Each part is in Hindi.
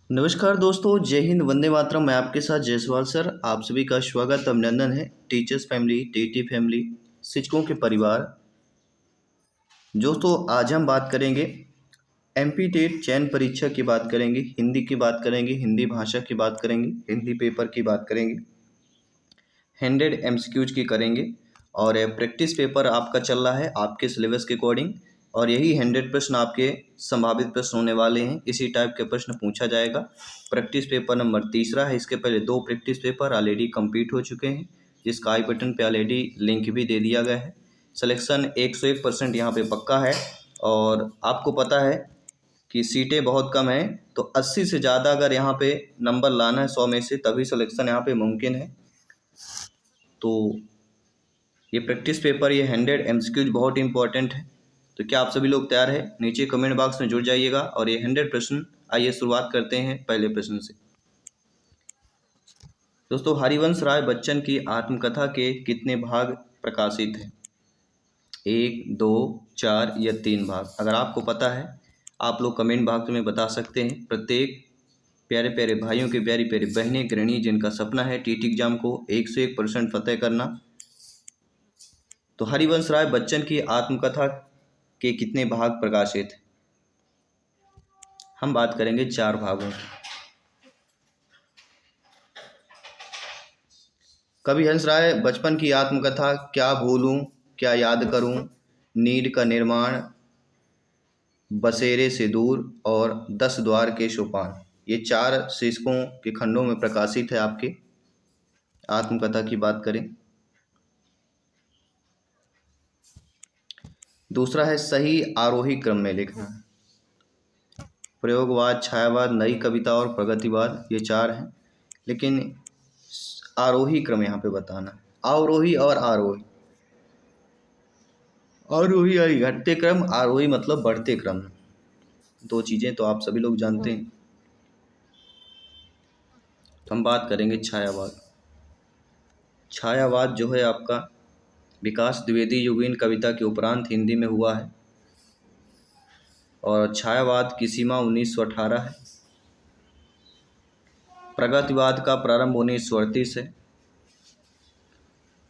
नमस्कार दोस्तों, जय हिंद, वंदे मातरम। मैं आपके साथ जयसवाल सर। आप सभी का स्वागत, अभिनंदन है। टीचर्स फैमिली, टीटी फैमिली, शिक्षकों के परिवार। दोस्तों, आज हम बात करेंगे एमपी टेट चयन परीक्षा की बात करेंगे, हिंदी की बात करेंगे, हिंदी भाषा की बात करेंगे, हिंदी पेपर की बात करेंगे, 100 एमसीक्यूज की करेंगे। और प्रैक्टिस पेपर आपका चल रहा है आपके सिलेबस के अकॉर्डिंग, और यही 100 प्रश्न आपके संभावित प्रश्न होने वाले हैं। इसी टाइप के प्रश्न पूछा जाएगा। प्रैक्टिस पेपर नंबर तीसरा है। इसके पहले 2 प्रैक्टिस पेपर ऑलरेडी कंप्लीट हो चुके हैं, जिसका आई बटन पे ऑलरेडी लिंक भी दे दिया गया है। सिलेक्शन 101% यहाँ पे पक्का है। और आपको पता है कि सीटें बहुत कम हैं, तो 80 से ज़्यादा अगर यहाँ पे नंबर लाना है 100 में से, तभी सिलेक्शन यहाँ पे मुमकिन है। तो ये प्रैक्टिस पेपर, ये 100 एमसीक्यूज बहुत इंपॉर्टेंट है। तो क्या आप सभी लोग तैयार हैं? नीचे कमेंट बॉक्स में जुड़ जाइएगा। और ये 100 प्रश्न, आइए शुरुआत करते हैं पहले प्रश्न से। दोस्तों, हरिवंश राय बच्चन की आत्मकथा के कितने भाग प्रकाशित हैं? 1, 2, 4 या 3 भाग? अगर आपको पता है आप लोग कमेंट बॉक्स में बता सकते हैं। प्रत्येक प्यारे प्यारे भाइयों के, प्यारी प्यारी बहनें, गृहिणी जिनका सपना है टीटी एग्जाम को 101% फतेह करना, तो हरिवंश राय बच्चन की आत्मकथा के कितने भाग प्रकाशित हैं? हम बात करेंगे 4 भागों की। कवि हंस राय बचपन की आत्मकथा, क्या भूलूं क्या याद करूं, नीड का निर्माण, बसेरे से दूर और 10 द्वार के सोपान, ये 4 शीर्षकों के खंडों में प्रकाशित है आपके आत्मकथा की बात करें। दूसरा है सही आरोही क्रम में लिखना। प्रयोगवाद, छायावाद, नई कविता और प्रगतिवाद, ये 4 हैं। लेकिन आरोही क्रम यहाँ पे बताना है। अवरोही और आरोही। आरोही यानी घटते क्रम, आरोही मतलब बढ़ते क्रम। 2 चीज़ें तो आप सभी लोग जानते हैं। तो हम बात करेंगे छायावाद। छायावाद जो है आपका विकास द्विवेदी युगीन कविता के उपरांत हिंदी में हुआ है। और छायावाद की सीमा 1918 है। प्रगतिवाद का प्रारंभ 1938 है।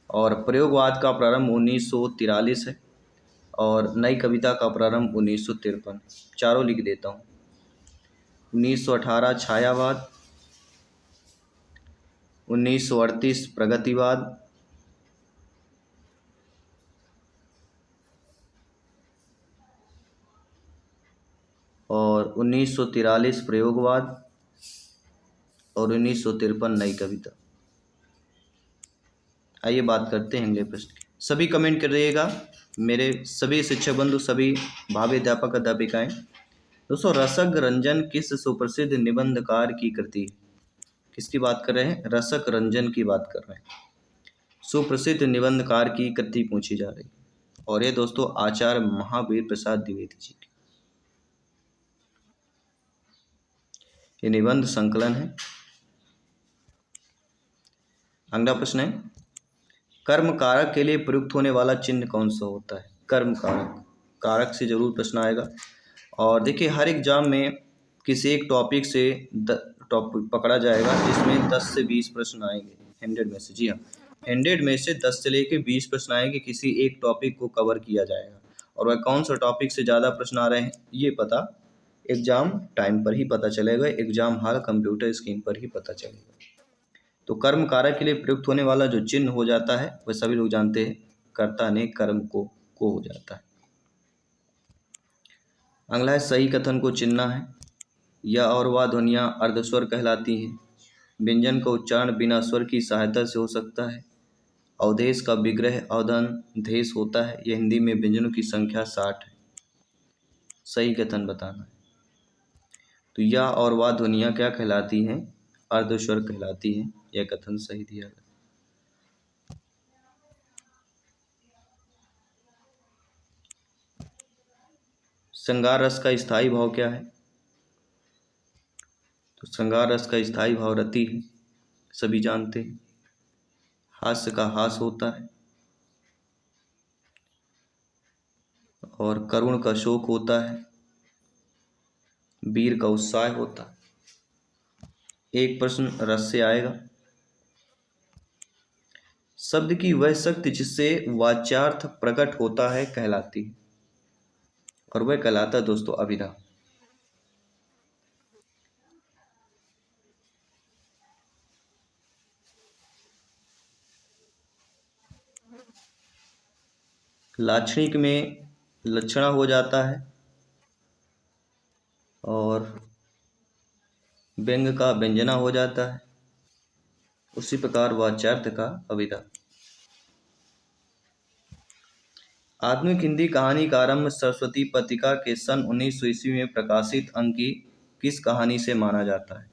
और प्रयोगवाद का प्रारंभ 1943 है। और नई कविता का प्रारंभ 1953। चारों लिख देता हूँ। 1918 छायावाद, 1938 प्रगतिवाद, और 1943 प्रयोगवाद, और 1953 नई कविता। आइए बात करते हैं अगले प्रश्न की। सभी कमेंट कर रहिएगा, मेरे सभी शिक्षक बंधु, सभी भावी अध्यापक अध्यापिकाएं। दोस्तों, रसक रंजन किस सुप्रसिद्ध निबंधकार की कृति है? किसकी बात कर रहे हैं? रसक रंजन की बात कर रहे हैं। सुप्रसिद्ध निबंधकार की कृति पूछी जा रही है। और ये दोस्तों आचार्य महावीर प्रसाद द्विवेदी जी की ये निबंध संकलन है। अगला प्रश्न है, कर्म कारक के लिए प्रयुक्त होने वाला चिन्ह कौन सा होता है? कर्म कारक, कारक से जरूर प्रश्न आएगा। और देखिए, हर एग्जाम में किसी एक टॉपिक से टॉपिक पकड़ा जाएगा, जिसमें 10 से 20 प्रश्न आएंगे 100 में से। जी हाँ, 100 में से 10 से लेके 20 प्रश्न आएंगे, किसी एक टॉपिक को कवर किया जाएगा। और वह कौन सा टॉपिक से ज़्यादा प्रश्न आ रहे हैं, ये पता एग्जाम टाइम पर ही पता चलेगा, एग्जाम हॉल कंप्यूटर स्क्रीन पर ही पता चलेगा। तो कर्म कारक के लिए प्रयुक्त होने वाला जो चिन्ह हो जाता है, वह सभी लोग जानते हैं, कर्ता ने कर्म को हो जाता है। अगला है सही कथन को चुनना है। यह और वह ध्वनियाँ अर्धस्वर कहलाती हैं। व्यंजन का उच्चारण बिना स्वर की सहायता से हो सकता है। अवधेश का विग्रह अवधन देश होता है। यह हिंदी में व्यंजनों की संख्या 60 है। सही कथन बताना है। तो यह और वह ध्वनियाँ क्या कहलाती हैं? अर्धस्वर कहलाती हैं। यह कथन सही दिया गया। श्रृंगार रस का स्थायी भाव क्या है? तो श्रृंगार रस का स्थायी भाव रति है, सभी जानते हैं। हास्य का हास होता है। और करुण का शोक होता है। वीर का उत्साह होता है। एक प्रश्न रस से आएगा। शब्द की वह शक्ति जिससे वाच्यार्थ प्रकट होता है कहलाती है, और वह कहलाता है दोस्तों अभिधा। लाक्षणिक में लक्षणा हो जाता है, और व्यंग का व्यंजना हो जाता है, उसी प्रकार वाच्यार्थ का अभिधा। आधुनिक हिंदी कहानी का आरंभ सरस्वती पत्रिका के सन 1900 ईस्वी में प्रकाशित अंक की किस कहानी से माना जाता है?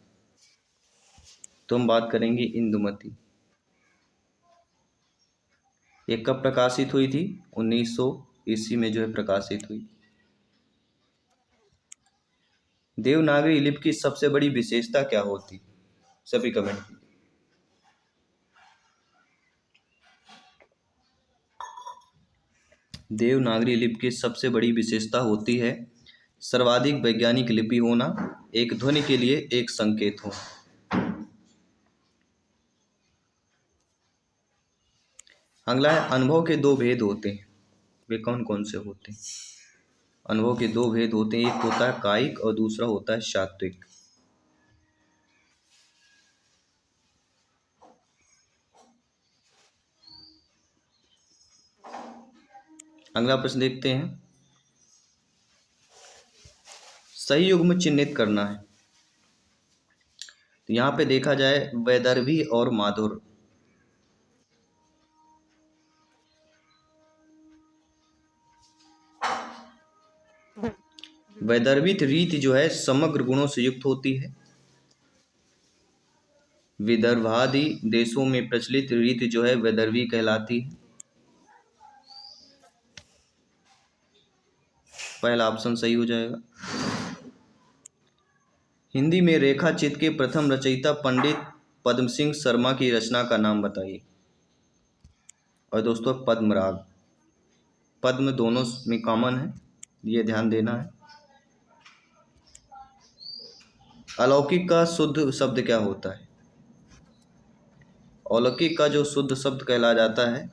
तो हम बात करेंगे इंदुमती। ये कब प्रकाशित हुई थी? 1900 ईस्वी में जो है प्रकाशित हुई। देवनागरी लिपि की सबसे बड़ी विशेषता क्या होती? सभी कमेंट कीजिए। देवनागरी लिपि की सबसे बड़ी विशेषता होती है सर्वाधिक वैज्ञानिक लिपि होना, एक ध्वनि के लिए एक संकेत होना। अगला है अनुभव के दो भेद होते हैं, वे कौन कौन से होते हैं? अनुभव के दो भेद होते हैं, एक होता है कायिक और दूसरा होता है सात्विक। अगला प्रश्न देखते हैं, सही युग्म चिन्हित करना है। तो यहाँ पे देखा जाए वैदर्भी और माधुर। वैदर्भित रीति जो है समग्र गुणों से युक्त होती है। विदर्भादि देशों में प्रचलित रीति जो है वैदर्भी कहलाती है। पहला ऑप्शन सही हो जाएगा। हिंदी में रेखा चित्र के प्रथम रचयिता पंडित पद्म सिंह शर्मा की रचना का नाम बताइए। और दोस्तों पद्मराग, पद्म दोनों में कॉमन है, ये ध्यान देना है। अलौकिक का शुद्ध शब्द क्या होता है? अलौकिक का जो शुद्ध शब्द कहला जाता है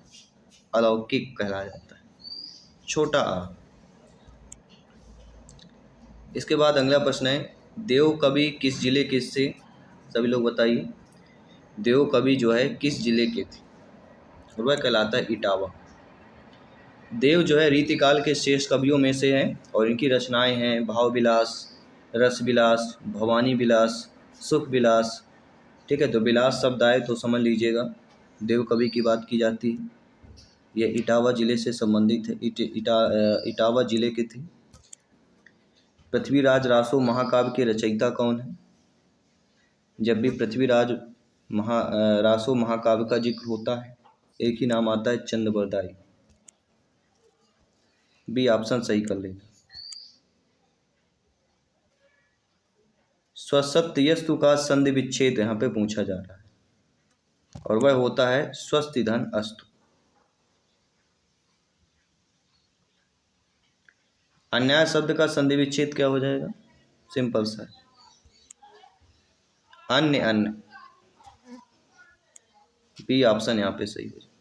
अलौकिक कहला जाता है, छोटा आ। इसके बाद अगला प्रश्न है, देव कवि किस जिले के थे? सभी लोग बताइए। देव कवि जो है किस जिले के थे? और वह कहलाता है इटावा। देव जो है रीतिकाल के श्रेष्ठ कवियों में से हैं, और इनकी रचनाएं हैं भाव विलास, रस विलास, भवानी विलास, सुख विलास। ठीक है, तो विलास शब्द आए तो समझ लीजिएगा देव कवि की बात की जाती है। यह इटावा जिले से संबंधित है, इटावा जिले के थे। पृथ्वीराज रासो महाकाव्य के रचयिता कौन है? जब भी पृथ्वीराज रासो महाकाव्य का जिक्र होता है एक ही नाम आता है, चंद्रबरदाई। बी ऑप्शन सही कर लेना। स्वसत्यस्तु का संधि विच्छेद यहाँ पे पूछा जा रहा है, और वह होता है स्वस्ति धन अस्तु। अन्याय शब्द का संधि विच्छेद क्या हो जाएगा? सिंपल सा, अन्य अन्य। बी ऑप्शन यहाँ पे सही हो जाएगा।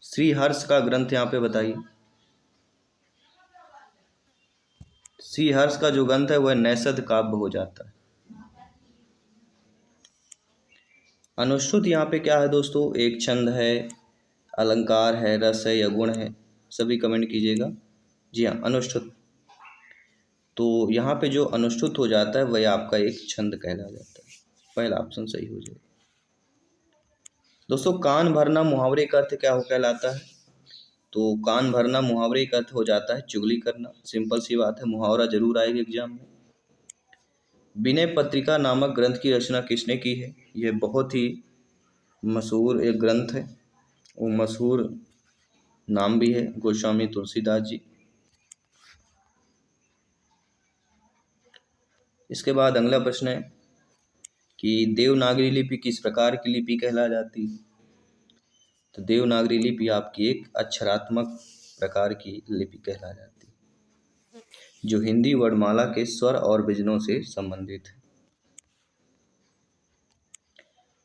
श्रीहर्ष का ग्रंथ यहाँ पे बताइए। श्रीहर्ष का जो ग्रंथ है वह नैषध काव्य हो जाता है। अनुश्रुत यहाँ पे क्या है दोस्तों? एक छंद है, अलंकार है, रस है या गुण है? सभी कमेंट कीजिएगा। जी हाँ, अनुश्रुत। तो यहाँ पे जो अनुश्रुत हो जाता है वह आपका एक छंद कहला जाता है। पहला ऑप्शन सही हो जाएगा। दोस्तों कान भरना मुहावरे का अर्थ क्या हो कहलाता है? तो कान भरना मुहावरे का अर्थ हो जाता है चुगली करना। सिंपल सी बात है, मुहावरा जरूर आएगा एग्जाम में। विनय पत्रिका नामक ग्रंथ की रचना किसने की है? यह बहुत ही मशहूर एक ग्रंथ है, वो मशहूर नाम भी है गोस्वामी तुलसीदास जी। इसके बाद अगला प्रश्न है कि देवनागरी लिपि किस प्रकार की लिपि कहला जाती है? तो देवनागरी लिपि आपकी एक अक्षरात्मक प्रकार की लिपि कहला जाती है। जो हिंदी वर्णमाला के स्वर और व्यंजनों से संबंधित है।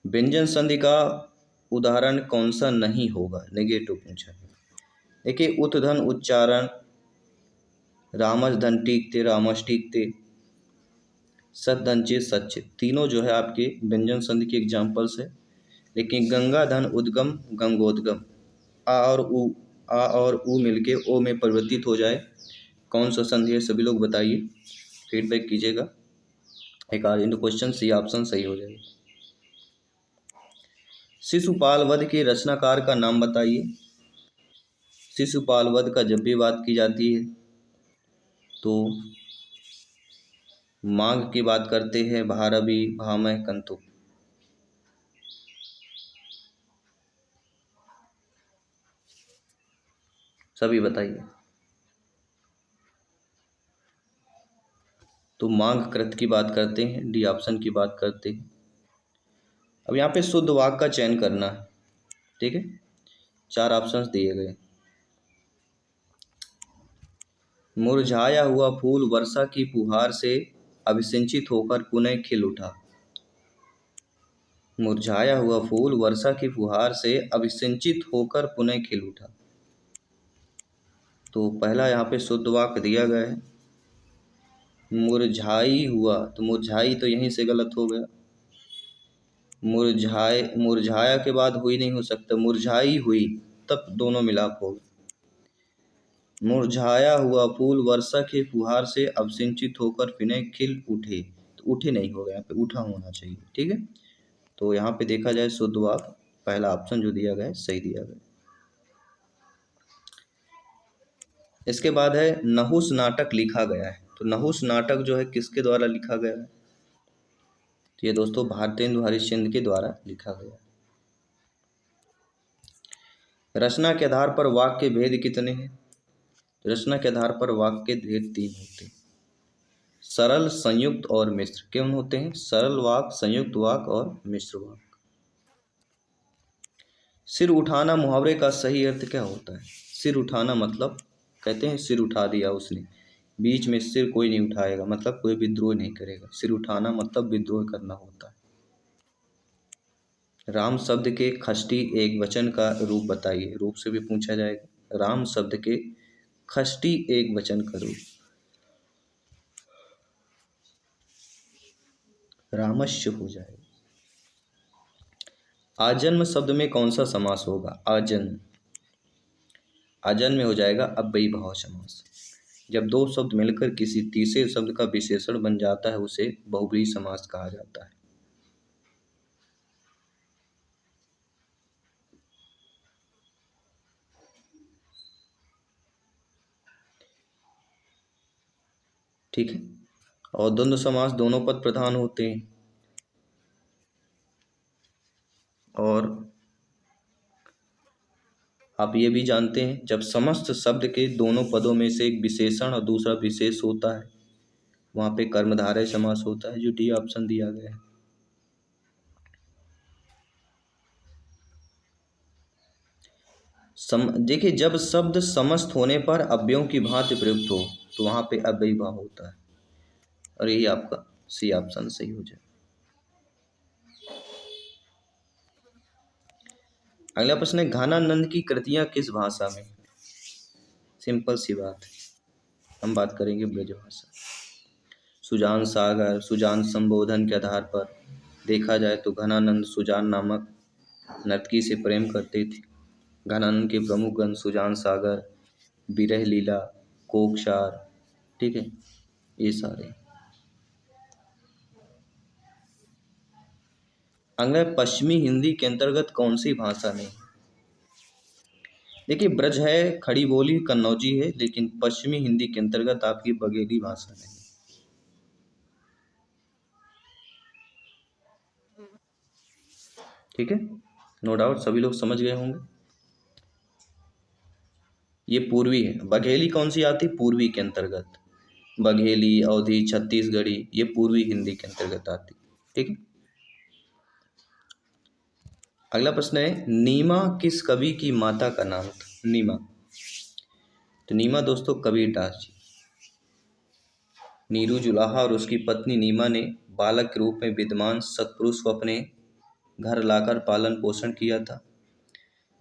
व्यंजन संधि का उदाहरण कौन सा नहीं होगा, नेगेटिव पूछा है। देखिए उत्धन उच्चारण, रामस धन टीकते, रामस टीकते, सतधनचे सच्चे, तीनों जो है आपके व्यंजन संधि के एग्जाम्पल्स है। लेकिन गंगा धन उद्गम, गंगोद्गम, आ और उ मिलके ओ में परिवर्तित हो जाए, कौन सा संधि है, सभी लोग बताइए, फीडबैक कीजिएगा। एक R into question, C option सही हो जाएगा। शिशुपाल वध के रचनाकार का नाम बताइए। शिशुपाल वध का जब भी बात की जाती है तो माघ की बात करते हैं, भारवी, भामह, कंतु। सभी बताइए। तो माघ कृत की बात करते हैं, डी ऑप्शन की बात करते हैं। अब यहाँ पे शुद्ध वाक्य का चयन करना है, ठीक है। 4 ऑप्शंस दिए गए। मुरझाया हुआ फूल वर्षा की फुहार से अभिसिंचित होकर पुनः खिल उठा। मुरझाया हुआ फूल वर्षा की फुहार से अभिसिंचित होकर पुनः खिल उठा। तो पहला यहाँ पे शुद्ध वाक्य दिया गया है मुरझाई हुआ, तो मुरझाई तो यहीं से गलत हो गया। मुरझाया के बाद हुई नहीं हो सकता, मुरझाई हुई, तब दोनों मिलाप हो गए। मुरझाया हुआ फूल वर्षा के फुहार से अभिसिंचित होकर पुनः खिल उठे, तो उठे नहीं होगा, यहाँ पे उठा होना चाहिए, ठीक है। तो यहाँ पे देखा जाए शुद्ध वाक्य पहला ऑप्शन जो दिया गया है सही दिया गया। इसके बाद है नहुस नाटक लिखा गया है। तो नहुस नाटक जो है किसके द्वारा लिखा गया है, तो ये दोस्तों भारतेंदु हरिश्चंद्र के द्वारा लिखा गया। रचना के आधार पर वाक्य के भेद कितने हैं, रचना के आधार पर वाक्य के भेद 3 होते हैं। सरल, संयुक्त और मिश्र। क्यों होते हैं, सरल वाक्य, संयुक्त वाक्य और मिश्र वाक्य। सिर उठाना मुहावरे का सही अर्थ क्या होता है। सिर उठाना मतलब कहते हैं सिर उठा दिया उसने, बीच में सिर कोई नहीं उठाएगा, मतलब कोई विद्रोह नहीं करेगा। सिर उठाना मतलब विद्रोह करना होता है। राम शब्द के खष्टी एक वचन का रूप बताइए, रूप से भी पूछा जाएगा। राम शब्द के खष्टी एक वचन का रूप, रामश्य हो जाएगा। आजन्म शब्द में कौन सा समास होगा, आजन्म, आजन्म में हो जाएगा अव्ययी भाव समास। जब दो शब्द मिलकर किसी तीसरे शब्द का विशेषण बन जाता है उसे बहुव्रीहि समास कहा जाता है। ठीक है। और द्वंद्व समास दोनों पद प्रधान होते हैं। और आप ये भी जानते हैं जब समस्त शब्द के दोनों पदों में से एक विशेषण और दूसरा विशेष होता है वहाँ पे कर्मधारय समास होता है, जो डी ऑप्शन दिया गया है। देखिए जब शब्द समस्त होने पर अव्ययों की भांति प्रयुक्त हो तो वहाँ पे अव्ययी भाव होता है, और यही आपका सी ऑप्शन सही हो जाए। अगला प्रश्न है घनानंद की कृतियां किस भाषा में। सिंपल सी बात है, हम बात करेंगे ब्रजभाषा। सुजान सागर, सुजान संबोधन के आधार पर देखा जाए तो घनानंद सुजान नामक नर्तकी से प्रेम करते थे। घनानंद के प्रमुख ग्रंथ सुजान सागर, विरह लीला, कोकशार, ठीक है, ये सारे। अगला पश्चिमी हिंदी के अंतर्गत कौन सी भाषा नहीं। देखिए ब्रज है, खड़ी बोली कन्नौजी है, लेकिन पश्चिमी हिंदी के अंतर्गत आपकी बघेली भाषा नहीं। ठीक है, नो डाउट सभी लोग समझ गए होंगे। ये पूर्वी है। बघेली कौन सी आती, पूर्वी के अंतर्गत। बघेली, अवधी, छत्तीसगढ़ी, ये पूर्वी हिंदी के अंतर्गत आती। ठीक है। अगला प्रश्न है नीमा किस कवि की माता का नाम था। नीमा, तो नीमा दोस्तों कबीरदास जी। नीरू जुलाहा और उसकी पत्नी नीमा ने बालक के रूप में विद्यमान सत्पुरुष को अपने घर लाकर पालन पोषण किया था।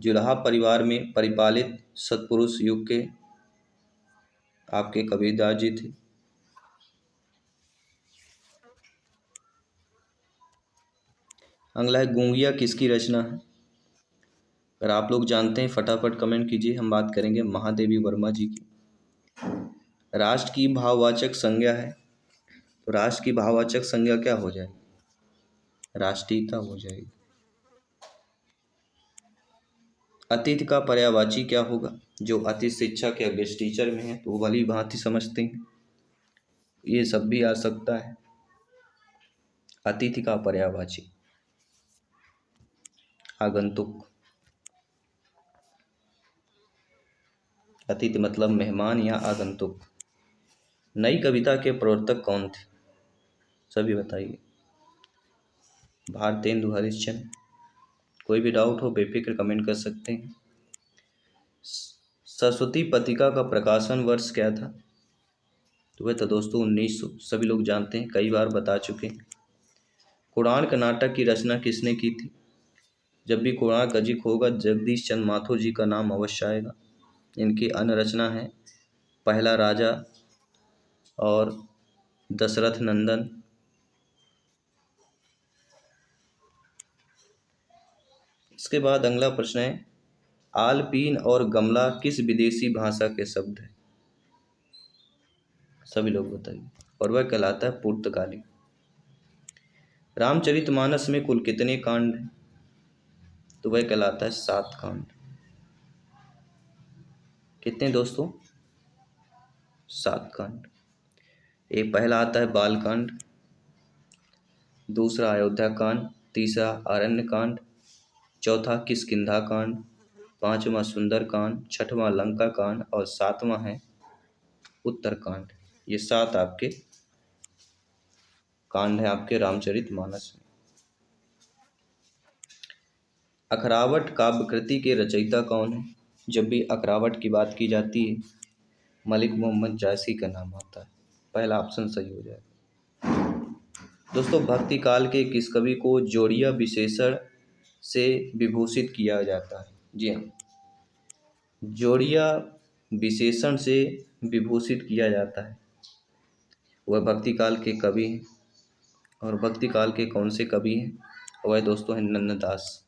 जुलाहा परिवार में परिपालित सत्पुरुष युग के आपके कबीरदास जी थे। अगला है गूंगिया किसकी रचना है? अगर आप लोग जानते हैं फटाफट कमेंट कीजिए। हम बात करेंगे महादेवी वर्मा जी की। राष्ट्र की भाववाचक संज्ञा है, तो राष्ट्र की भाववाचक संज्ञा क्या हो जाएगी? राष्ट्रीयता हो जाएगी। अतिथि का पर्यायवाची क्या होगा? जो अतिथि शिक्षा के गेस्ट टीचर में है तो वो भली भांति समझते हैं, ये सब भी आ सकता है। अतिथि का पर्यायवाची आगंतुक। अतिथि मतलब मेहमान या आगंतुक। नई कविता के प्रवर्तक कौन थे? सभी बताइए। भारतेंदु हरिश्चंद्र। कोई भी डाउट हो बेफिक्र कमेंट कर सकते हैं। सरस्वती पत्रिका का प्रकाशन वर्ष क्या था? तो वह था दोस्तों 1900। सभी लोग जानते हैं, कई बार बता चुके हैं। कोणार्क नाटक की रचना किसने की थी? जब भी कोणार्क अजिक होगा जगदीश चंद्र माथुर जी का नाम अवश्य आएगा। इनकी अन्य रचना है पहला राजा और दशरथ नंदन। इसके बाद अगला प्रश्न है आलपीन और गमला किस विदेशी भाषा के शब्द है? सभी लोग बताइए। और वह कहलाता है पुर्तगाली। रामचरितमानस में कुल कितने कांड हैं? तो वह कहलाता है 7 कांड। कितने दोस्तों? 7 कांड। एक पहला आता है बाल कांड, दूसरा अयोध्या कांड, तीसरा अरण्य कांड, चौथा किष्किंधा कांड, पांचवा सुंदर कांड, छठवां लंका कांड और 7वां है उत्तर कांड। ये 7 आपके कांड है आपके रामचरितमानस में। अखरावट काव्य कृति के रचयिता कौन है? जब भी अखरावट की बात की जाती है मलिक मोहम्मद जायसी का नाम आता है। पहला ऑप्शन सही हो जाएगा। दोस्तों भक्ति काल के किस कवि को जोड़िया विशेषण से विभूषित किया जाता है? जी हाँ, जोड़िया विशेषण से विभूषित किया जाता है। वह भक्ति काल के कवि हैं। और भक्ति काल के कौन से कवि हैं? वह दोस्तों हैं नन्नदास।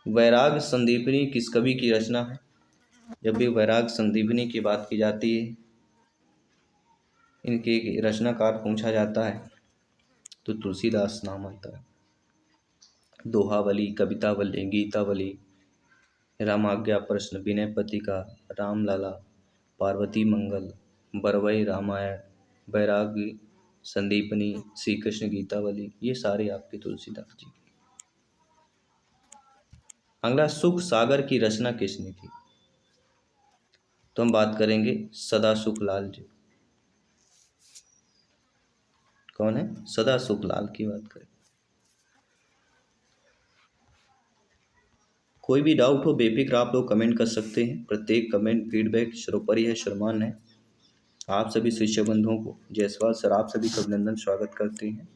वैराग संदीपनी किस कवि की रचना है? जब भी वैराग संदीपनी की बात की जाती है इनके रचनाकार पूछा जाता है तो तुलसीदास नाम आता है। दोहावली, कवितावली, गीतावली, रामाज्ञा प्रश्न, विनय पत्रिका, रामलला, पार्वती मंगल, बरवई रामायण, वैराग्य संदीपनी, श्री कृष्ण गीतावली, ये सारे आपके तुलसीदास जी। अगला सुख सागर की रचना किसने की? तो हम बात करेंगे सदा सुखलाल जी। कौन है? सदा सुखलाल की बात करें। कोई भी डाउट हो बेफिक्र आप लोग कमेंट कर सकते हैं। प्रत्येक कमेंट फीडबैक सर्वोपरि है, सम्मान है। आप सभी शिष्य बंधुओं को जयसवाल सर आप सभी का अभिनंदन स्वागत करते हैं।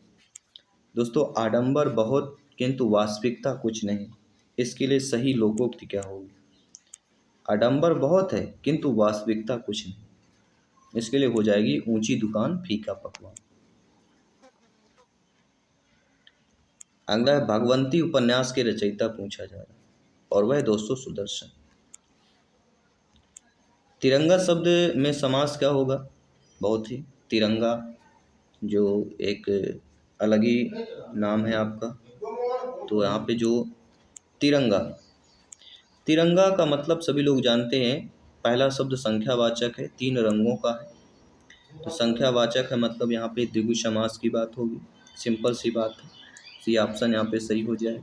दोस्तों आडंबर बहुत किंतु वास्तविकता कुछ नहीं, इसके लिए सही लोकोक्ति क्या होगी? आडंबर बहुत है किंतु वास्तविकता कुछ नहीं, इसके लिए हो जाएगी ऊंची दुकान फीका पकवान। अगला है भगवंती उपन्यास के रचयिता पूछा जा रहा है और वह दोस्तों सुदर्शन। तिरंगा शब्द में समास क्या होगा? बहुत ही तिरंगा जो एक अलग ही नाम है आपका, तो यहाँ पे जो तिरंगा, तिरंगा का मतलब सभी लोग जानते हैं। पहला शब्द संख्यावाचक है, 3 रंगों का है, तो संख्यावाचक है मतलब यहाँ पे द्विगु समास की बात होगी। सिंपल सी बात है, सी ऑप्शन यहाँ पे सही हो जाए।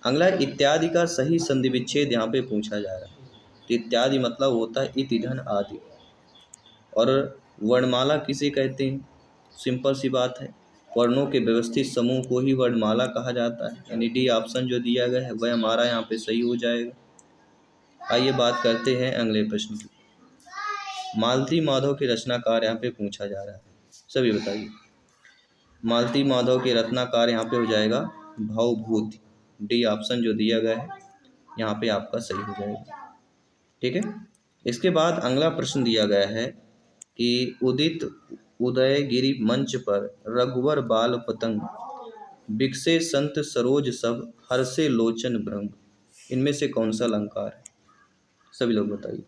अगला इत्यादि का सही संधि विच्छेद यहाँ पे पूछा जा रहा है। तो इत्यादि मतलब होता है इति धन आदि। और वर्णमाला किसे कहते हैं? सिंपल सी बात है, वर्णों के व्यवस्थित समूह को ही वर्णमाला कहा जाता है। यानी डी ऑप्शन जो दिया गया है वह हमारा यहाँ पे सही हो जाएगा। आइए बात करते हैं अगले प्रश्न की। मालती माधव के रचनाकार यहाँ पे पूछा जा रहा है, सभी बताइए। मालती माधव के रत्नाकार यहाँ पे हो जाएगा भवभूति। डी ऑप्शन जो दिया गया है यहाँ पे आपका सही हो जाएगा। ठीक है। इसके बाद अगला प्रश्न दिया गया है कि उदित उदयगिरि मंच पर रघुवर बाल पतंग, बिकसे संत सरोज सब, हर्षे लोचन भ्रंग, इनमें से कौन सा अलंकार है? सभी लोग बताइए।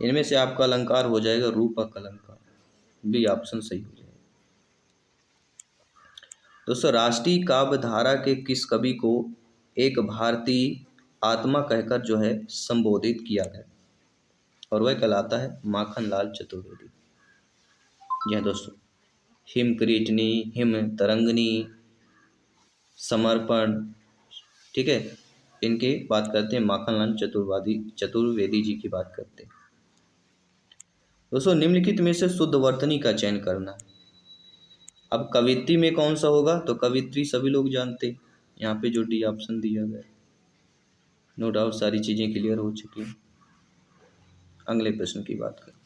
इनमें से आपका अलंकार हो जाएगा रूपक अलंकार। बी ऑप्शन सही हो जाएगा। दोस्तों, राष्ट्रीय काव्य धारा के किस कवि को एक भारतीय आत्मा कहकर जो है संबोधित किया गया, और वह कहलाता है माखनलाल चतुर्वेदी। जी हाँ दोस्तों, हिम किरीटनी, हिम तरंगनी, समर्पण, ठीक है, इनकी बात करते हैं, माखनलाल चतुर्वेदी जी की बात करते हैं। दोस्तों, निम्नलिखित में से शुद्ध वर्तनी का चयन करना है। अब कवित्री में कौन सा होगा, तो कवित्री सभी लोग जानते हैं, यहाँ पे जो डी ऑप्शन दिया गया। नो डाउट सारी चीजें क्लियर हो चुकी हैं। अगले प्रश्न की बात करते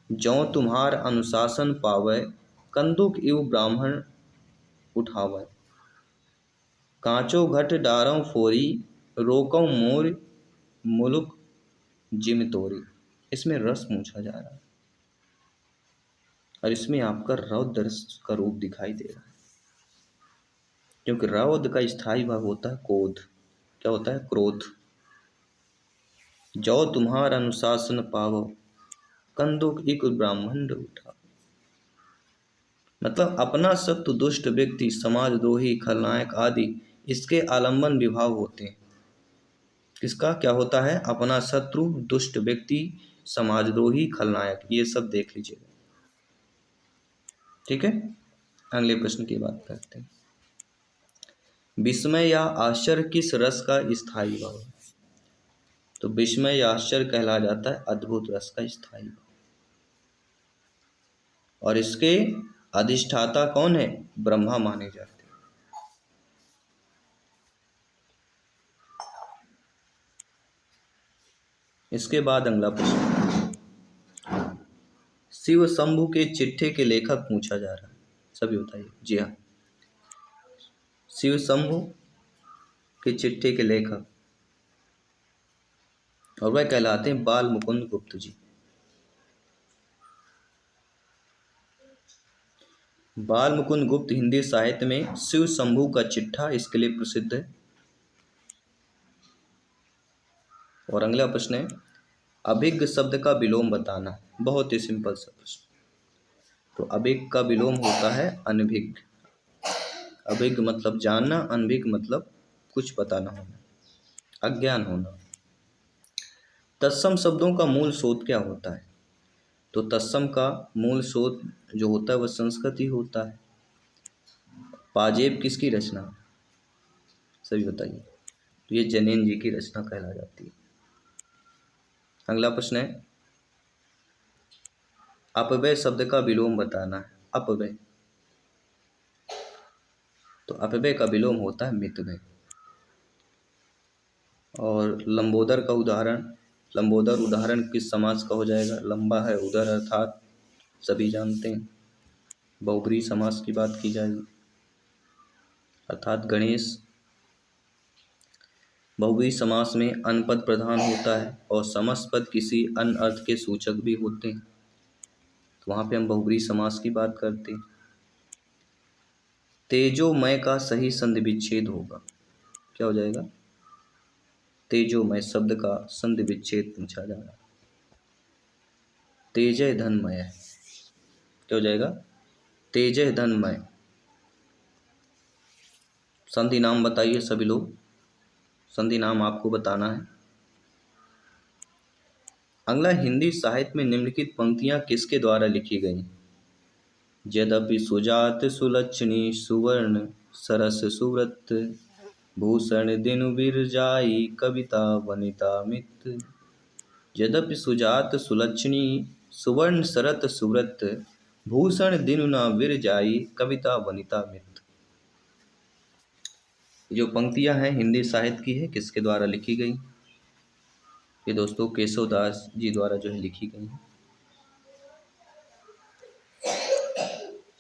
हैं। जौ तुम्हार अनुशासन पावै, कंदुक इव ब्राह्मण उठावै, कांचो घट डारौ फोरी, रोकौ मोर मुलुक जिम तोरी। इसमें रस पूछा जा रहा है और इसमें आपका रौद्र रस का रूप दिखाई दे रहा है, क्योंकि रौद्र का स्थायी भाव होता है क्रोध। क्या होता है? क्रोध। जो तुम्हार अनुशासन पावो, कंदुक इक ब्राह्मण उठा। मतलब अपना शत्रु, दुष्ट व्यक्ति, समाजद्रोही, खलनायक आदि इसके आलम्बन विभाव होते हैं। किसका क्या होता है? अपना शत्रु, दुष्ट व्यक्ति, समाजद्रोही, खलनायक, ये सब देख लीजिएगा। ठीक है। अगले प्रश्न की बात करते हैं। विस्मय या आश्चर्य किस रस का स्थायी भाव है? तो विस्मय या आश्चर्य कहला जाता है अद्भुत रस का स्थायी भाव, और इसके अधिष्ठाता कौन है? ब्रह्मा माने जाते हैं। इसके बाद अगला प्रश्न, शिव शंभु के चिट्ठे के लेखक पूछा जा रहा है, सभी बताइए। जी हाँ, शिव शंभु के चिट्ठे के लेखक, और वह कहलाते हैं बाल मुकुंद गुप्त जी। बाल मुकुंद गुप्त हिंदी साहित्य में शिव शंभु का चिट्ठा इसके लिए प्रसिद्ध है। और अगला प्रश्न है, अभिज्ञ शब्द का विलोम बताना। बहुत ही सिंपल सा प्रश्न। तो अभिज्ञ का विलोम होता है अनभिज्ञ। अभिज्ञ मतलब जानना, अनभिज्ञ मतलब कुछ पता न होना, अज्ञान होना। तत्सम शब्दों का मूल स्रोत क्या होता है? तो तत्सम का मूल स्रोत जो होता है वह संस्कृत ही होता है। पाजेब किसकी रचना? सभी बताइए। तो ये जैनेन जी की रचना कहला जाती है। अगला प्रश्न है, अपव्यय शब्द का विलोम बताना है। अपव्यय, तो अपव्यय का विलोम होता है मितव्यय। और लंबोदर का उदाहरण, लंबोदर उदाहरण किस समास का हो जाएगा? लंबा है उदर, अर्थात सभी जानते हैं। बहुब्रीहि समास की बात की जाएगी, अर्थात गणेश। बहुब्रीहि समास में अनपद प्रधान होता है और समस्त पद किसी अन्य अर्थ के सूचक भी होते हैं, तो वहाँ पे हम बहुब्रीहि समास की बात करते हैं। तेजोमय का सही संधि विच्छेद होगा, क्या हो जाएगा? तेजोमय शब्द का संधि विच्छेद पूछा जा रहा है। तेजय धनमय, क्या हो जाएगा? तेजय धनमय। संधि नाम बताइए सभी लोग, संधि नाम आपको बताना है। अगला, हिंदी साहित्य में निम्नलिखित पंक्तियां किसके द्वारा लिखी गई? यद्यपि सुजात सुलक्षणी, सुवर्ण सरस सुव्रत, भूषण दिनु बिरजाई, कविता वनिता मित। यद्यपि सुजात सुलक्षणी, सुवर्ण सरत सुव्रत, भूषण दिनु न बिरजाई, कविता वनिता मित। जो पंक्तियां हैं हिंदी साहित्य की है, किसके द्वारा लिखी गई? ये दोस्तों केशवदास जी द्वारा जो है लिखी गई है।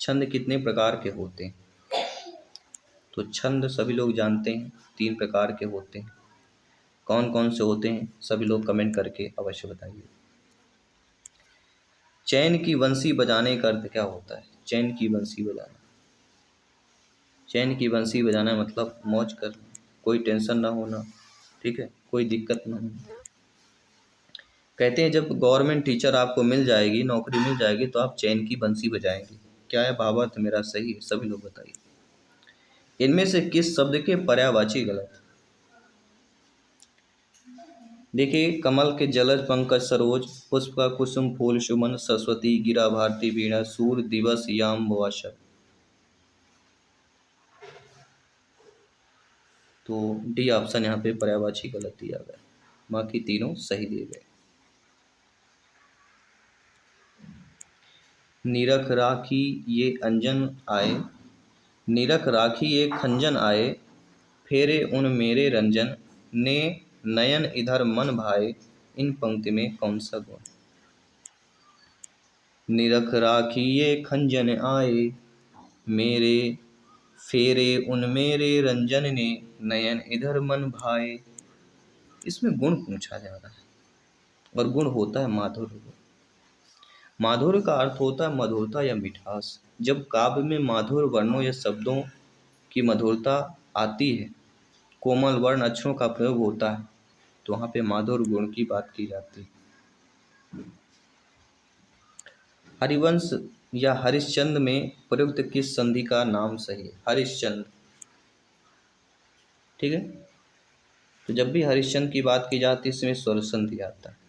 छंद कितने प्रकार के होते हैं? तो छंद सभी लोग जानते हैं 3 प्रकार के होते हैं। कौन कौन से होते हैं सभी लोग कमेंट करके अवश्य बताइए। चैन की बंसी बजाने का अर्थ क्या होता है? चैन की बंसी बजाना, चैन की बंसी बजाना मतलब मौज करना, कोई टेंशन ना होना, ठीक है, कोई दिक्कत ना होना। कहते हैं जब गवर्नमेंट टीचर आपको मिल जाएगी, नौकरी मिल जाएगी, तो आप चैन की बंसी बजाएंगे। क्या है भावार्थ मेरा सही है? सभी लोग बताइए। इनमें से किस शब्द के पर्यायवाची गलत है? देखिए, कमल के जलज पंकज सरोज, पुष्प का कुसुम फूल सुमन, सरस्वती गिरा भारती वीणा, सूर दिवस याम वाशर। तो डी ऑप्शन यहाँ पे पर्यायवाची गलत दिया गया, बाकी तीनों सही दिए गए। निरख राखी ये अंजन आए, निरख राखी ये खंजन आए, फेरे उन मेरे रंजन, ने नयन इधर मन भाए। इन पंक्ति में कौन सा गुण? निरख राखी ये खंजन आए, मेरे फेरे उन मेरे रंजन ने, नयन इधर मन भाए। इसमें गुण पूछा जा रहा है और गुण होता है माधुर्य। माधुर्य का अर्थ होता है मधुरता या मिठास। जब काव्य में माधुर्य वर्णों या शब्दों की मधुरता आती है, कोमल वर्ण अक्षरों का प्रयोग होता है, तो वहाँ पे माधुर्य गुण की बात की जाती है। हरिवंश या हरिश्चंद्र में प्रयुक्त किस संधि का नाम सही है? हरिश्चंद्र, ठीक है। तो जब भी हरिश्चंद्र की बात की जाती है, इसमें स्वर संधि आता है।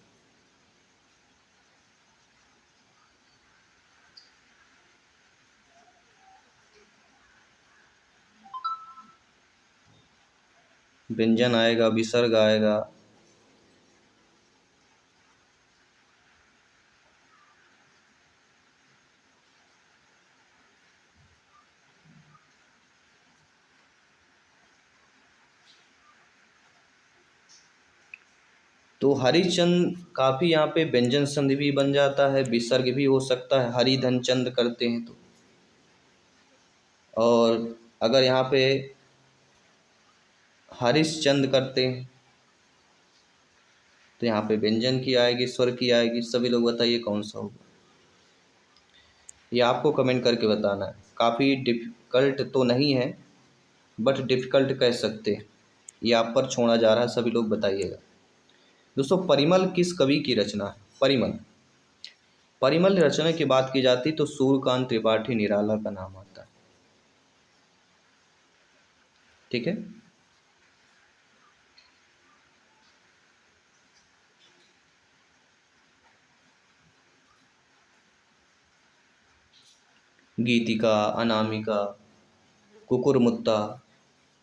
व्यंजन आएगा, विसर्ग आएगा, तो हरिचंद काफी यहाँ पे व्यंजन संधि भी बन जाता है, विसर्ग भी हो सकता है, हरि धन चंद करते हैं तो। और अगर यहाँ पे हरिश्चंद करते हैं तो यहाँ पे व्यंजन की आएगी, स्वर की आएगी। सभी लोग बताइए कौन सा होगा? ये आपको कमेंट करके बताना है। काफ़ी डिफ़िकल्ट तो नहीं है, बट डिफ़िकल्ट कह सकते हैं। ये आप पर छोड़ा जा रहा है, सभी लोग बताइएगा। दोस्तों, परिमल किस कवि की रचना है? परिमल, परिमल रचना की बात की जाती तो सूर्यकांत त्रिपाठी निराला का नाम आता है, ठीक है। गीतिका, अनामिका, कुकुरमुत्ता,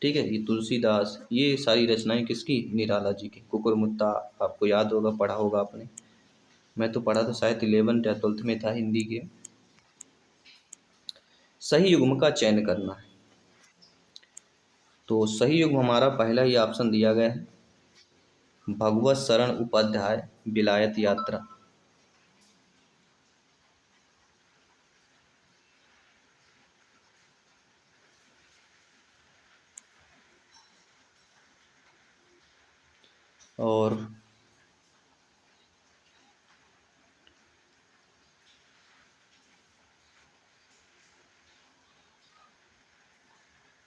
ठीक है, ये तुलसीदास, ये सारी रचनाएं किसकी? निराला जी की। कुकुरमुत्ता आपको याद होगा, पढ़ा होगा आपने। मैं तो पढ़ा था, शायद 11th या 12th में था हिंदी के। सही युग्म का चयन करना है, तो सही युग्म हमारा पहला ही ऑप्शन दिया गया है, भगवत शरण उपाध्याय विलायत यात्रा। और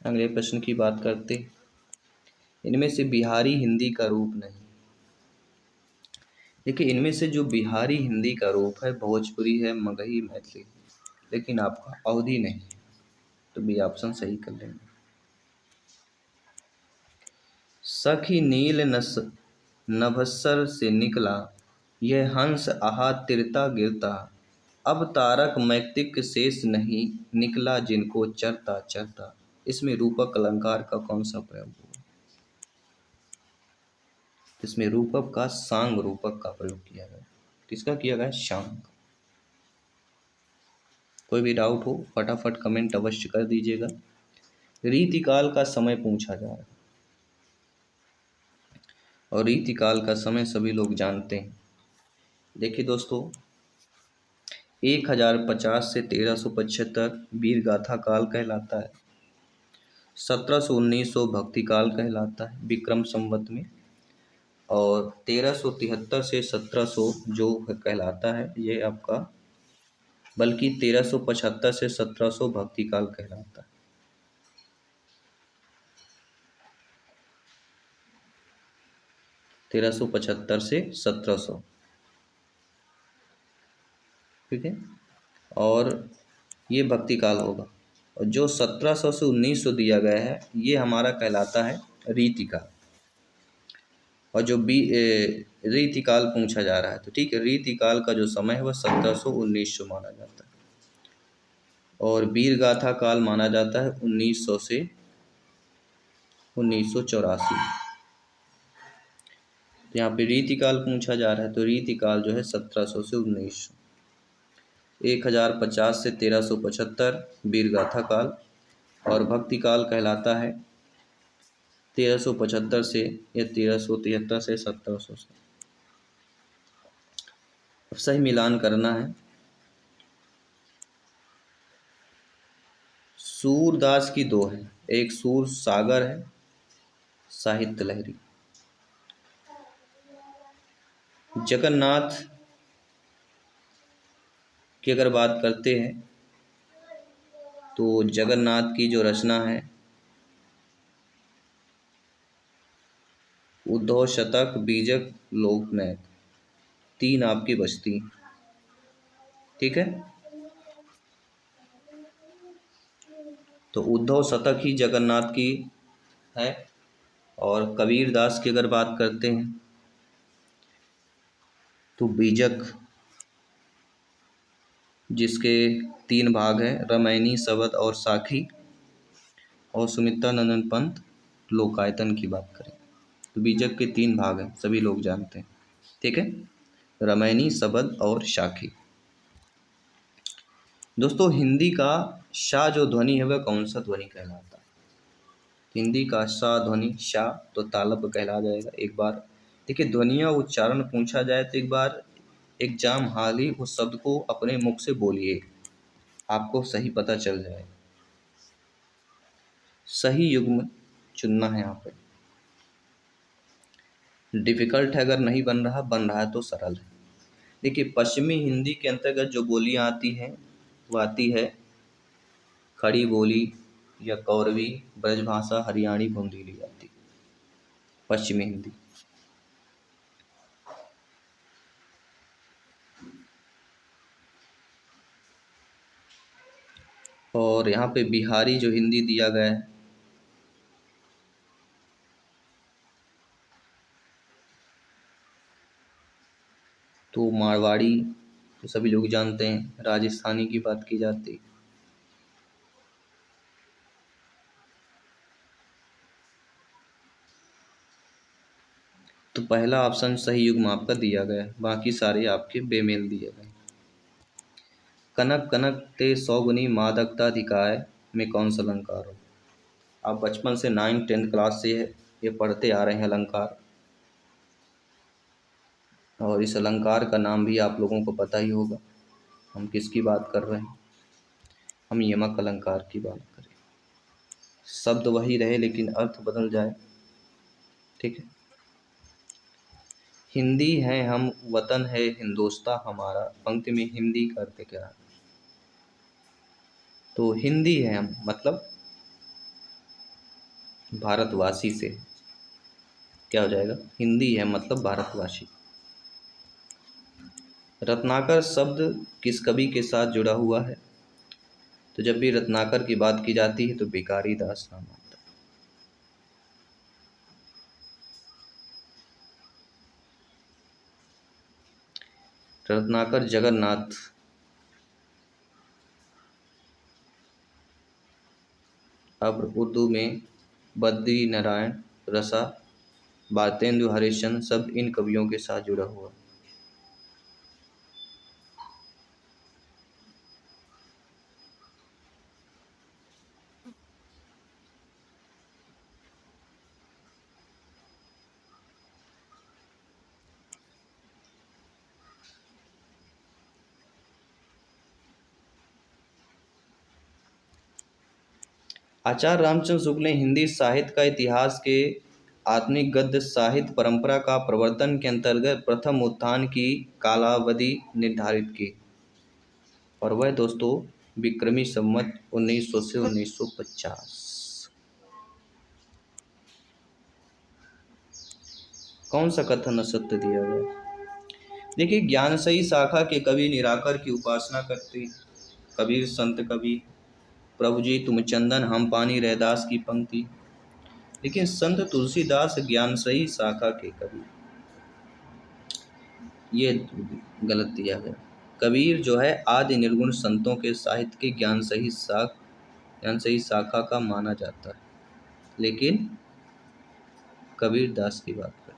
अगले प्रश्न की बात करते, इनमें से बिहारी हिंदी का रूप नहीं। देखिए, इनमें से जो बिहारी हिंदी का रूप है भोजपुरी है, मगही, मैथिली, लेकिन आपका अवधी नहीं है, तो बी ऑप्शन सही कर लेंगे। सखी नील नस नभस्सर से निकला, यह हंस आहा तिरता गिरता, अब तारक मैक्तिक शेष नहीं, निकला जिनको चरता चरता। इसमें रूपक अलंकार का कौन सा प्रयोग हुआ? इसमें रूपक का सांग रूपक का प्रयोग किया गया। किसका किया गया? सांग। कोई भी डाउट हो फटाफट कमेंट अवश्य कर दीजिएगा। रीतिकाल का समय पूछा जा रहा है। और रीतिकाल का समय सभी लोग जानते हैं। देखिए दोस्तों, 1050 से 1375 वीर गाथा काल कहलाता है। 1700 भक्ति काल कहलाता है विक्रम संवत में। और 1373 से 1700 जो कहलाता है ये आपका, बल्कि 1375 से 1700 भक्ति काल कहलाता है। 1375 से 1700, ठीक है। और ये भक्ति काल होगा। और जो 1700 से 1900 दिया गया है ये हमारा कहलाता है रीतिकाल। और जो रीतिकाल पूछा जा रहा है तो ठीक है, रीतिकाल का जो समय है वह 1700 1900 माना जाता है। और वीर गाथा काल माना जाता है 1900 से 1984। तो यहाँ पे रीतिकाल पूछा जा रहा है तो रीतिकाल जो है 1700 से 1900। 1050 से 1375 वीर गाथा काल। और भक्ति काल कहलाता है 1375 से या 1373 से 1700 से। अब सही मिलान करना है। सूरदास की दो है, एक सूर सागर है, साहित्य लहरी। जगन्नाथ की अगर बात करते हैं तो जगन्नाथ की जो रचना है उद्धव शतक, बीजक, लोकनायक, तीन आपकी बचती, ठीक है। तो उद्धव शतक ही जगन्नाथ की है। और कबीर दास की अगर बात करते हैं तो बीजक, जिसके तीन भाग हैं, रामायणी, शबद और साखी। और सुमित्रानंदन पंत लोकायतन की बात करें तो बीजक के तीन भाग हैं, सभी लोग जानते हैं, ठीक है, रामायणी, शबद और साखी। दोस्तों, हिंदी का शा जो ध्वनि है वह कौन सा ध्वनि कहलाता है? हिंदी का शा ध्वनि, शा तो तालब कहला जाएगा। एक बार देखिए, ध्वनिया उच्चारण पूछा जाए तो एक बार एग्जाम हाल ही उस शब्द को अपने मुख से बोलिए, आपको सही पता चल जाए। सही युग्म चुनना है यहाँ पे। डिफ़िकल्ट है, अगर नहीं बन रहा है तो सरल है। देखिए, पश्चिमी हिंदी के अंतर्गत जो बोलियां आती हैं वो आती है खड़ी बोली या कौरवी, ब्रजभाषा, हरियाणी, बुंदेली आती पश्चिमी हिंदी। और यहाँ पे बिहारी जो हिंदी दिया गया है तो मारवाड़ी तो सभी लोग जानते हैं। राजस्थानी की बात की जाती, तो पहला ऑप्शन सही युग्म आपका दिया गया है, बाकी सारे आपके बेमेल दिए गए। कनक कनक ते सौगुनी मादकता दिखाए में कौन सा अलंकार हो? आप बचपन से 9th 10th क्लास से ये पढ़ते आ रहे हैं अलंकार, और इस अलंकार का नाम भी आप लोगों को पता ही होगा। हम किसकी बात कर रहे हैं? हम यमक अलंकार की बात करें। शब्द वही रहे लेकिन अर्थ बदल जाए, ठीक है। हिंदी है हम, वतन है हिंदोस्तां हमारा, पंक्ति में हिंदी का अर्थ क्या है? तो हिंदी है हम मतलब भारतवासी से क्या हो जाएगा? हिंदी है मतलब भारतवासी। रत्नाकर शब्द किस कवि के साथ जुड़ा हुआ है? तो जब भी रत्नाकर की बात की जाती है तो भिखारी दास नाम आता है। रत्नाकर जगन्नाथ, अब उर्दू में बद्री नारायण, रसा, भारतेंदु हरिश्चंद्र सब इन कवियों के साथ जुड़ा हुआ। आचार्य रामचंद्र शुक्ल ने हिंदी साहित्य का इतिहास के आधुनिक गद्य साहित्य परंपरा का प्रवर्तन के अंतर्गत प्रथम उत्थान की कालावधि निर्धारित की, और वह दोस्तों विक्रमी संवत 1900 से 1950। कौन सा कथन असत्य दिया गया? देखिए, ज्ञान सही शाखा के कवि निराकर की उपासना करते, कबीर संत कवि, प्रभु जी तुम चंदन हम पानी, रैदास की पंक्ति। लेकिन संत तुलसीदास ज्ञान सही शाखा के कवि, ये गलत दिया गया। कबीर जो है आदि निर्गुण संतों के साहित्य के ज्ञान सही शाखा का माना जाता है, लेकिन कबीर दास की बात करते हैं।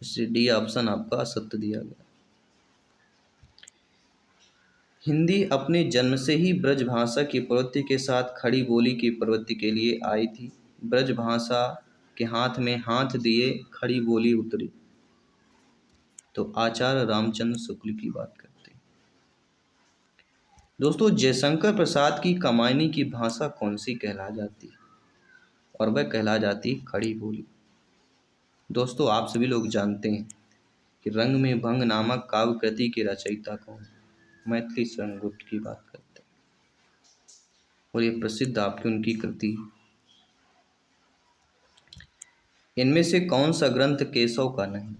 इसलिए डी ऑप्शन आपका असत्य दिया गया। हिंदी अपने जन्म से ही ब्रज भाषा की प्रवृत्ति के साथ खड़ी बोली की प्रवृत्ति के लिए आई थी। ब्रज भाषा के हाथ में हाथ दिए खड़ी बोली उतरी। तो आचार्य रामचंद्र शुक्ल की बात करते हैं। दोस्तों, जयशंकर प्रसाद की कमायनी की भाषा कौन सी कहला जाती है? और वह कहला जाती खड़ी बोली। दोस्तों, आप सभी लोग जानते हैं कि रंग में भंग नामक काव्य कृति के रचयिता कौन? मैथिली शरण गुप्त की बात करते हैं, और ये प्रसिद्ध आपकी उनकी कृति है। इनमें से कौन सा ग्रंथ केशव का नहीं?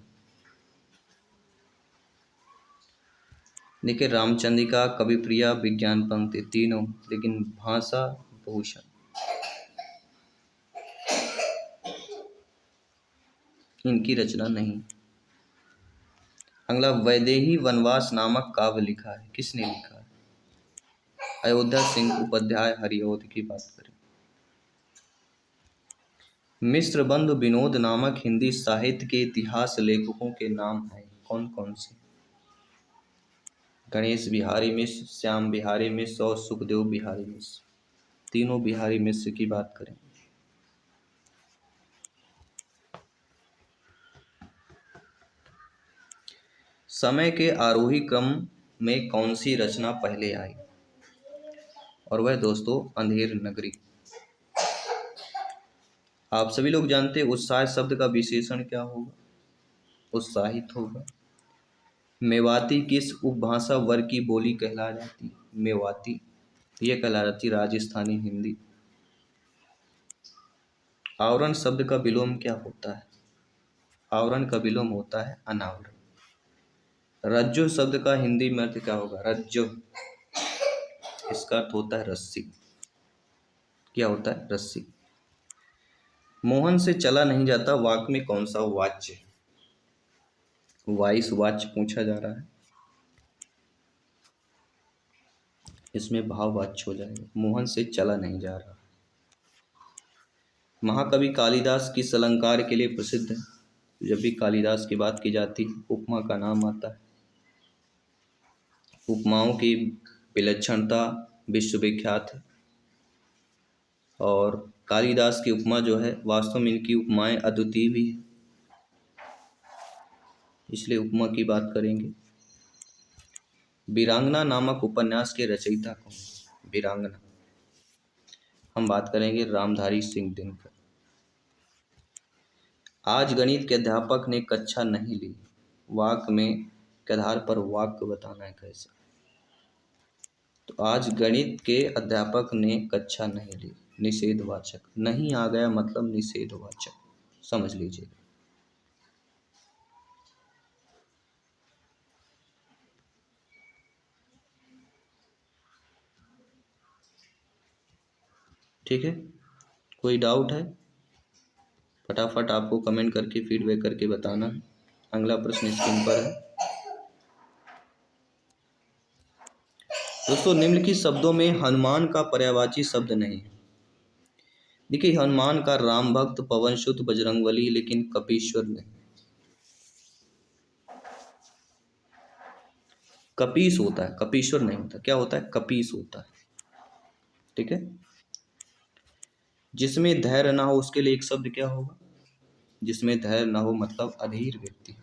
देखिए, रामचंद्रिका, कविप्रिया, विज्ञान पंक्ति, तीनों, लेकिन भाषा भूषण इनकी रचना नहीं। अगला, वैदेही वनवास नामक काव्य लिखा है, किसने लिखा है? अयोध्या सिंह उपाध्याय हरिऔध की बात करें। मिश्र बंधु विनोद नामक हिंदी साहित्य के इतिहास लेखकों के नाम हैं, कौन कौन से? गणेश बिहारी मिश्र, श्याम बिहारी मिश्र और सुखदेव बिहारी मिश्र। तीनों बिहारी मिश्र की बात करें। समय के आरोही क्रम में कौन सी रचना पहले आई? और वह दोस्तों अंधेर नगरी। आप सभी लोग जानते हैं उत्साह शब्द का विशेषण क्या होगा? उत्साहित होगा। मेवाती किस उपभाषा वर्ग की बोली कहला जाती? मेवाती, यह कहला जाती राजस्थानी हिंदी। आवरण शब्द का विलोम क्या होता है? आवरण का विलोम होता है अनावरण। रज्जु शब्द का हिंदी में अर्थ क्या होगा? रज्जु, इसका अर्थ होता है रस्सी। क्या होता है? रस्सी। मोहन से चला नहीं जाता वाक्य में कौन सा वाच्य? वाइस वाच्य पूछा जा रहा है, इसमें भाव वाच्य हो जाएगा। मोहन से चला नहीं जा रहा। महाकवि कालिदास किस अलंकार के लिए प्रसिद्ध है? जब भी कालिदास की बात की जाती है उपमा का नाम आता है। उपमाओं की विलक्षणता विश्वविख्यात है, और कालिदास की उपमा जो है वास्तव में इनकी उपमाएं अद्वितीय भी है, इसलिए उपमा की बात करेंगे। वीरांगना नामक उपन्यास के रचयिता कौन? वीरांगना, हम बात करेंगे रामधारी सिंह दिनकर। आज गणित के अध्यापक ने कक्षा नहीं ली, वाक्य में के आधार पर वाक्य बताना है कैसे? तो आज गणित के अध्यापक ने कक्षा नहीं ली, निषेधवाचक। नहीं आ गया मतलब निषेधवाचक, समझ लीजिए। ठीक है, कोई डाउट है? फटाफट आपको कमेंट करके फीडबैक करके बताना है। अगला प्रश्न स्क्रीन पर है। दोस्तों, निम्नलिखित शब्दों में हनुमान का पर्यायवाची शब्द नहीं है। देखिए, हनुमान का राम भक्त, पवन सुत, बजरंगबली, लेकिन कपीश्वर नहीं। कपीस होता है, कपीश्वर नहीं होता। क्या होता है? कपीस होता है। ठीक है। जिसमें धैर्य ना हो उसके लिए एक शब्द क्या होगा? जिसमें धैर्य ना हो मतलब अधीर व्यक्ति।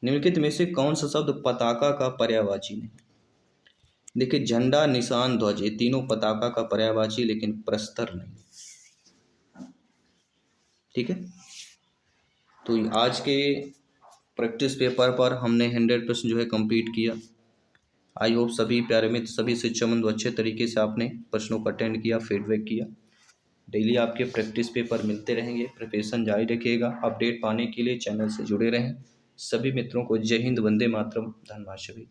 निम्नलिखित में से कौन सा शब्द पताका का पर्यायवाची नहीं? देखिए, झंडा, निशान, ध्वज, ये तीनों पताका का पर्यायवाची, लेकिन प्रस्तर नहीं। ठीक है, तो आज के प्रैक्टिस पेपर पर हमने 100 प्रश्न जो है कंप्लीट किया। आई होप सभी प्यारे मित्र, सभी शिक्षा बंधु अच्छे तरीके से आपने प्रश्नों को अटेंड किया, फीडबैक किया। डेली आपके प्रैक्टिस पेपर मिलते रहेंगे, प्रिपरेशन जारी रखिएगा। अपडेट पाने के लिए चैनल से जुड़े रहें। सभी मित्रों को जय हिंद, वंदे मातरम, धन्यवाद सभी।